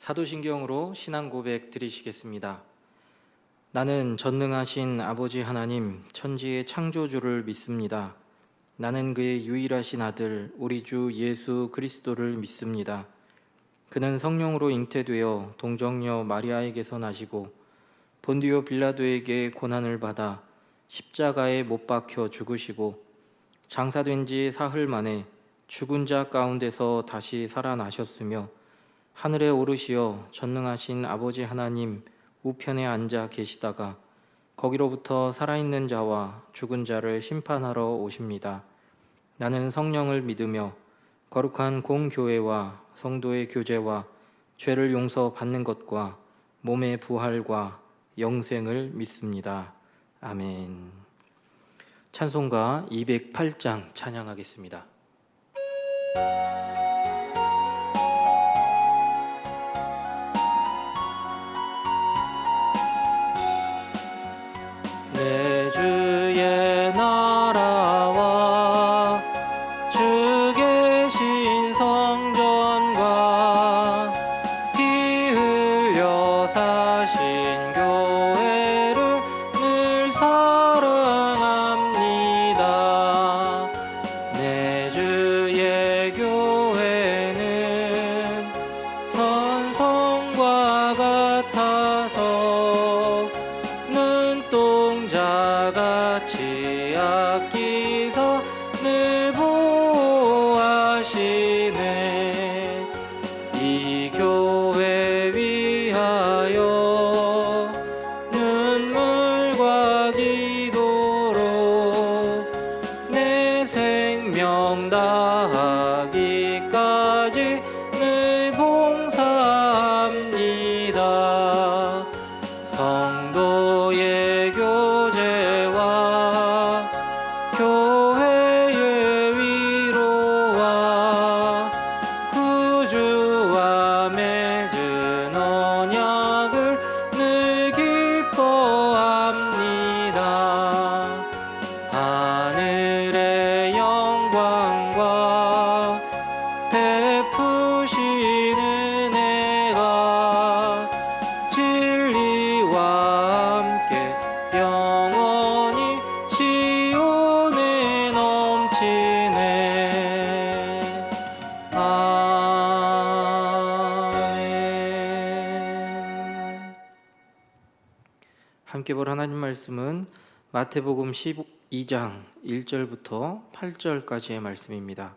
사도신경으로 신앙 고백 드리시겠습니다. 나는 전능하신 아버지 하나님 천지의 창조주를 믿습니다. 나는 그의 유일하신 아들 우리 주 예수 그리스도를 믿습니다. 그는 성령으로 잉태되어 동정녀 마리아에게서 나시고 본디오 빌라도에게 고난을 받아 십자가에 못 박혀 죽으시고 장사된 지 사흘 만에 죽은 자 가운데서 다시 살아나셨으며 하늘에 오르시어 전능하신 아버지 하나님 우편에 앉아 계시다가 거기로부터 살아있는 자와 죽은 자를 심판하러 오십니다. 나는 성령을 믿으며 거룩한 공교회와 성도의 교제와 죄를 용서받는 것과 몸의 부활과 영생을 믿습니다. 아멘. 찬송가 208장 찬양하겠습니다. 내 주의 나라와 주 계신 성전과 피 흘려 사신 교회를 늘 사랑합니다. 내 주의 교회는 선성과 같아서 눈동자같이 아끼사 늘 보호하시네. 이 교회 위하여 눈물과 기도로 내 생명 다하기까지 늘 봉사합니다. 성도의 교제와 교회의 위로와 구주와 맺은 언약을 늘 기뻐합니다. 하늘의 영광과 베푸신 은혜가 진리와 함께 영원히 시온에 넘치네. 아멘. 함께 볼 하나님 말씀은 마태복음 12장 1절부터 8절까지의 말씀입니다.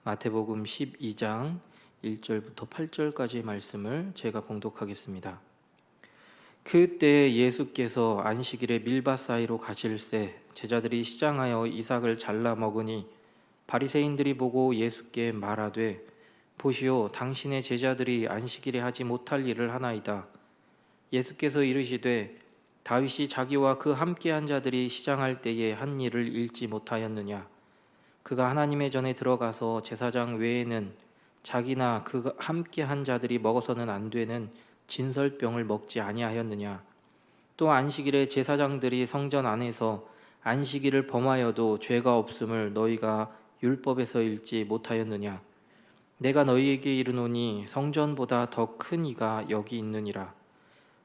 마태복음 12장 1절부터 8절까지의 말씀을 제가 봉독하겠습니다. 그때 예수께서 안식일에 밀밭 사이로 가실새 제자들이 시장하여 이삭을 잘라 먹으니 바리새인들이 보고 예수께 말하되 보시오 당신의 제자들이 안식일에 하지 못할 일을 하나이다. 예수께서 이르시되 다윗이 자기와 그 함께한 자들이 시장할 때에 한 일을 잃지 못하였느냐. 그가 하나님의 전에 들어가서 제사장 외에는 자기나 그 함께한 자들이 먹어서는 안 되는 진설병을 먹지 아니하였느냐. 또 안식일에 제사장들이 성전 안에서 안식일을 범하여도 죄가 없음을 너희가 율법에서 읽지 못하였느냐. 내가 너희에게 이르노니 성전보다 더 큰 이가 여기 있느니라.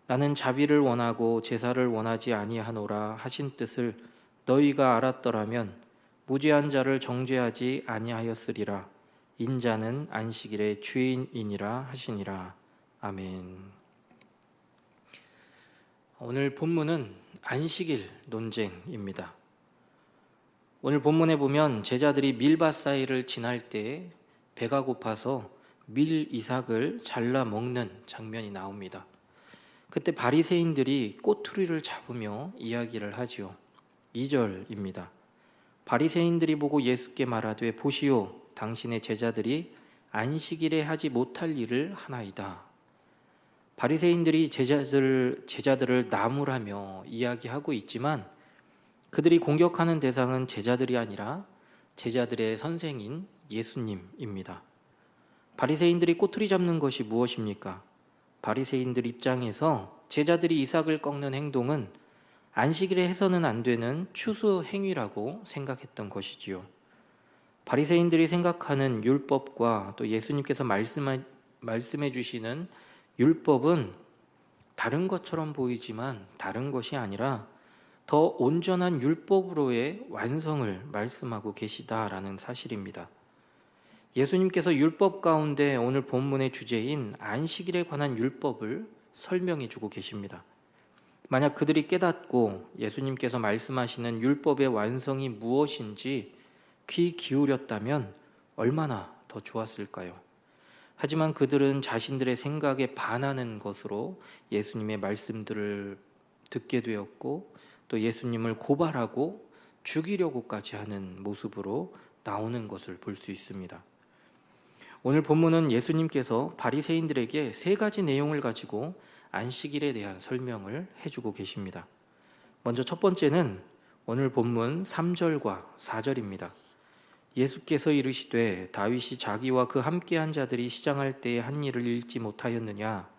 나는 자비를 원하고 제사를 원하지 아니하노라 하신 뜻을 너희가 알았더라면 무죄한 자를 정죄하지 아니하였으리라. 인자는 안식일의 주인이니라 하시니라. 아멘. 오늘 본문은 안식일 논쟁입니다. 오늘 본문에 보면 제자들이 밀밭 사이를 지날 때 배가 고파서 밀 이삭을 잘라 먹는 장면이 나옵니다. 그때 바리새인들이 꼬투리를 잡으며 이야기를 하지요. 2절입니다. 바리새인들이 보고 예수께 말하되 보시오 당신의 제자들이 안식일에 하지 못할 일을 하나이다. 바리새인들이 제자들을 나무라며 이야기하고 있지만 그들이 공격하는 대상은 제자들이 아니라 제자들의 선생인 예수님입니다. 바리새인들이 꼬투리 잡는 것이 무엇입니까? 바리새인들 입장에서 제자들이 이삭을 꺾는 행동은 안식일에 해서는 안 되는 추수 행위라고 생각했던 것이지요. 바리새인들이 생각하는 율법과 또 예수님께서 말씀해 주시는 율법은 다른 것처럼 보이지만 다른 것이 아니라 더 온전한 율법으로의 완성을 말씀하고 계시다라는 사실입니다. 예수님께서 율법 가운데 오늘 본문의 주제인 안식일에 관한 율법을 설명해 주고 계십니다. 만약 그들이 깨닫고 예수님께서 말씀하시는 율법의 완성이 무엇인지 귀 기울였다면 얼마나 더 좋았을까요? 하지만 그들은 자신들의 생각에 반하는 것으로 예수님의 말씀들을 듣게 되었고 또 예수님을 고발하고 죽이려고까지 하는 모습으로 나오는 것을 볼 수 있습니다. 오늘 본문은 예수님께서 바리새인들에게 세 가지 내용을 가지고 안식일에 대한 설명을 해주고 계십니다. 먼저 첫 번째는 오늘 본문 3절과 4절입니다. 예수께서 이르시되 다윗이 자기와 그 함께한 자들이 시장할 때에 한 일을 읽지 못하였느냐?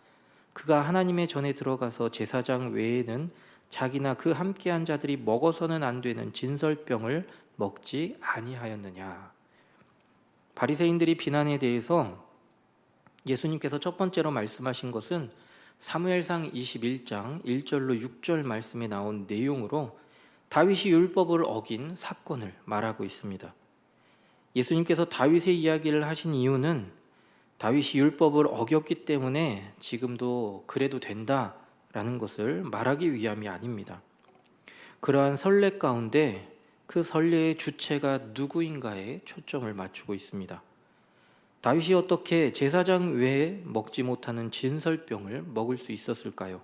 그가 하나님의 전에 들어가서 제사장 외에는 자기나 그 함께한 자들이 먹어서는 안 되는 진설병을 먹지 아니하였느냐? 바리새인들이 비난에 대해서 예수님께서 첫 번째로 말씀하신 것은 사무엘상 21장 1절로 6절 말씀에 나온 내용으로 다윗이 율법을 어긴 사건을 말하고 있습니다. 예수님께서 다윗의 이야기를 하신 이유는 다윗이 율법을 어겼기 때문에 지금도 그래도 된다라는 것을 말하기 위함이 아닙니다. 그러한 선례 가운데 그 선례의 주체가 누구인가에 초점을 맞추고 있습니다. 다윗이 어떻게 제사장 외에 먹지 못하는 진설병을 먹을 수 있었을까요?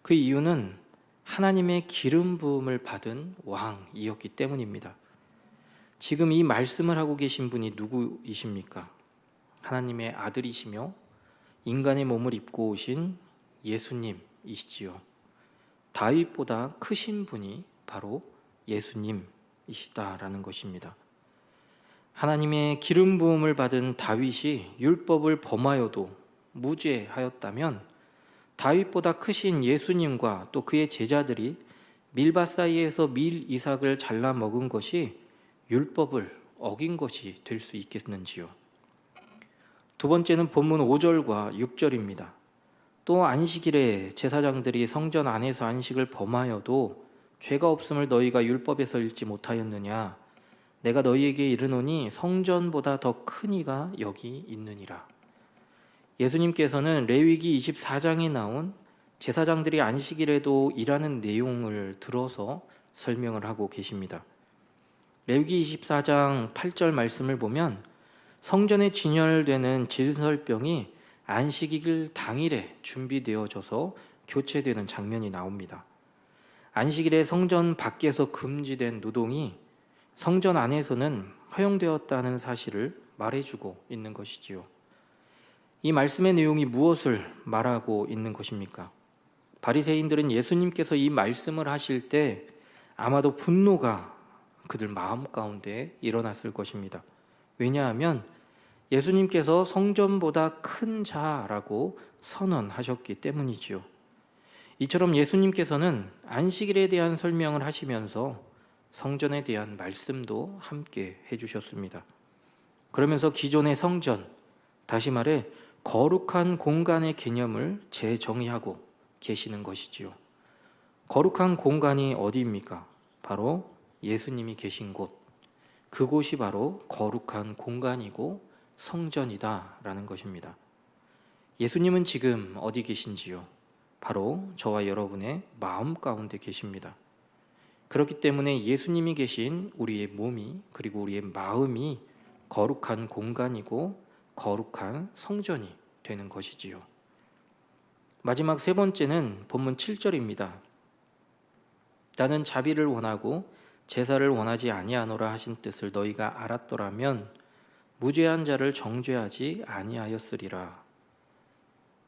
그 이유는 하나님의 기름 부음을 받은 왕이었기 때문입니다. 지금 이 말씀을 하고 계신 분이 누구이십니까? 하나님의 아들이시며 인간의 몸을 입고 오신 예수님이시지요. 다윗보다 크신 분이 바로 예수님이시다라는 것입니다. 하나님의 기름 부음을 받은 다윗이 율법을 범하여도 무죄하였다면 다윗보다 크신 예수님과 또 그의 제자들이 밀밭 사이에서 밀 이삭을 잘라 먹은 것이 율법을 어긴 것이 될 수 있겠는지요? 두 번째는 본문 5절과 6절입니다. 또 안식일에 제사장들이 성전 안에서 안식을 범하여도 죄가 없음을 너희가 율법에서 읽지 못하였느냐? 내가 너희에게 이르노니 성전보다 더 큰 이가 여기 있느니라. 예수님께서는 레위기 24장에 나온 제사장들이 안식일에도 일하는 내용을 들어서 설명을 하고 계십니다. 레위기 24장 8절 말씀을 보면 성전에 진열되는 진설병이 안식일 당일에 준비되어져서 교체되는 장면이 나옵니다. 안식일에 성전 밖에서 금지된 노동이 성전 안에서는 허용되었다는 사실을 말해주고 있는 것이지요. 이 말씀의 내용이 무엇을 말하고 있는 것입니까? 바리새인들은 예수님께서 이 말씀을 하실 때 아마도 분노가 그들 마음 가운데 일어났을 것입니다. 왜냐하면 예수님께서 성전보다 큰 자라고 선언하셨기 때문이지요. 이처럼 예수님께서는 안식일에 대한 설명을 하시면서 성전에 대한 말씀도 함께 해주셨습니다. 그러면서 기존의 성전, 다시 말해 거룩한 공간의 개념을 재정의하고 계시는 것이지요. 거룩한 공간이 어디입니까? 바로 예수님이 계신 곳, 그곳이 바로 거룩한 공간이고 성전이다라는 것입니다. 예수님은 지금 어디 계신지요? 바로 저와 여러분의 마음 가운데 계십니다. 그렇기 때문에 예수님이 계신 우리의 몸이 그리고 우리의 마음이 거룩한 공간이고 거룩한 성전이 되는 것이지요. 마지막 세 번째는 본문 7절입니다. 나는 자비를 원하고 제사를 원하지 아니하노라 하신 뜻을 너희가 알았더라면 무죄한 자를 정죄하지 아니하였으리라.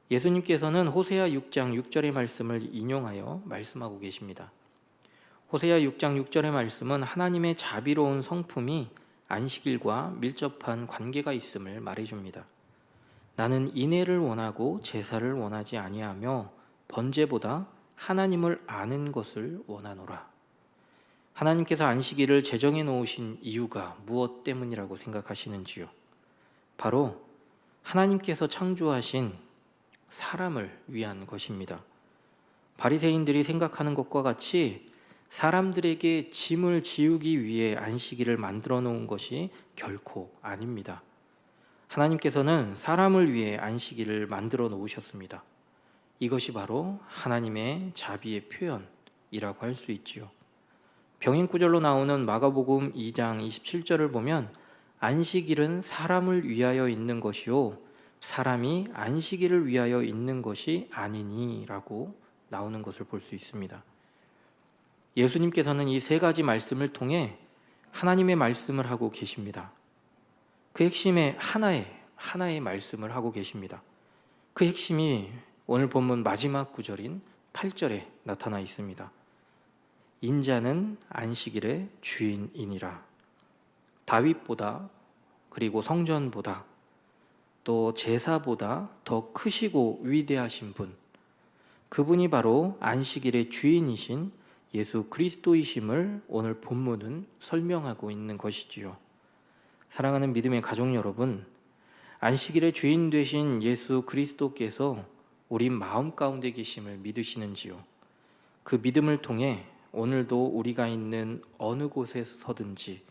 예수님께서는 호세아 6장 6절의 말씀을 인용하여 말씀하고 계십니다. 호세아 6장 6절의 말씀은 하나님의 자비로운 성품이 안식일과 밀접한 관계가 있음을 말해줍니다. 나는 인애를 원하고 제사를 원하지 아니하며 번제보다 하나님을 아는 것을 원하노라. 하나님께서 안식일을 제정해 놓으신 이유가 무엇 때문이라고 생각하시는지요? 바로 하나님께서 창조하신 사람을 위한 것입니다. 바리새인들이 생각하는 것과 같이 사람들에게 짐을 지우기 위해 안식일을 만들어 놓은 것이 결코 아닙니다. 하나님께서는 사람을 위해 안식일을 만들어 놓으셨습니다. 이것이 바로 하나님의 자비의 표현이라고 할 수 있지요. 병행구절로 나오는 마가복음 2장 27절을 보면 안식일은 사람을 위하여 있는 것이요 사람이 안식일을 위하여 있는 것이 아니니 라고 나오는 것을 볼 수 있습니다. 예수님께서는 이 세 가지 말씀을 통해 하나님의 말씀을 하고 계십니다. 그 핵심에 하나의 말씀을 하고 계십니다. 그 핵심이 오늘 본문 마지막 구절인 8절에 나타나 있습니다. 인자는 안식일의 주인이니라. 다윗보다 그리고 성전보다 또 제사보다 더 크시고 위대하신 분, 그분이 바로 안식일의 주인이신 예수 그리스도이심을 오늘 본문은 설명하고 있는 것이지요. 사랑하는 믿음의 가족 여러분, 안식일의 주인 되신 예수 그리스도께서 우리 마음 가운데 계심을 믿으시는지요? 그 믿음을 통해 오늘도 우리가 있는 어느 곳에서든지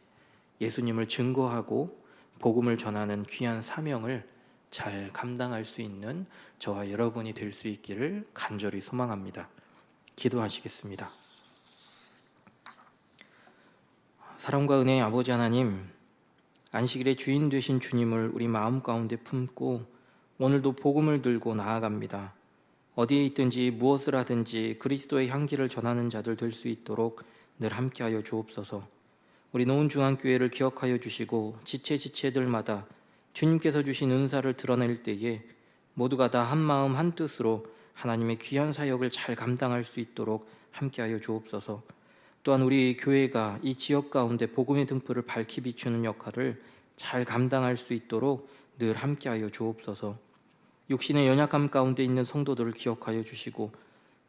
예수님을 증거하고 복음을 전하는 귀한 사명을 잘 감당할 수 있는 저와 여러분이 될 수 있기를 간절히 소망합니다. 기도하시겠습니다. 사랑과 은혜의 아버지 하나님, 안식일의 주인 되신 주님을 우리 마음 가운데 품고 오늘도 복음을 들고 나아갑니다. 어디에 있든지 무엇을 하든지 그리스도의 향기를 전하는 자들 될 수 있도록 늘 함께하여 주옵소서. 우리 노은중앙교회를 기억하여 주시고 지체들마다 주님께서 주신 은사를 드러낼 때에 모두가 다 한마음 한뜻으로 하나님의 귀한 사역을 잘 감당할 수 있도록 함께하여 주옵소서. 또한 우리 교회가 이 지역 가운데 복음의 등불을 밝히 비추는 역할을 잘 감당할 수 있도록 늘 함께하여 주옵소서. 육신의 연약함 가운데 있는 성도들을 기억하여 주시고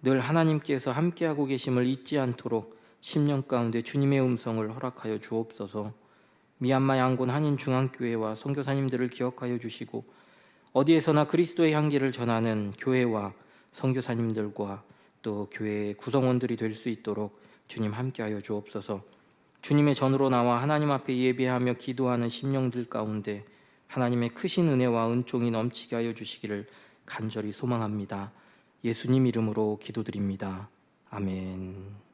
늘 하나님께서 함께하고 계심을 잊지 않도록 심령 가운데 주님의 음성을 허락하여 주옵소서. 미얀마 양곤 한인중앙교회와 선교사님들을 기억하여 주시고 어디에서나 그리스도의 향기를 전하는 교회와 선교사님들과 또 교회의 구성원들이 될 수 있도록 주님 함께하여 주옵소서. 주님의 전으로 나와 하나님 앞에 예배하며 기도하는 심령들 가운데 하나님의 크신 은혜와 은총이 넘치게 하여 주시기를 간절히 소망합니다. 예수님 이름으로 기도드립니다. 아멘.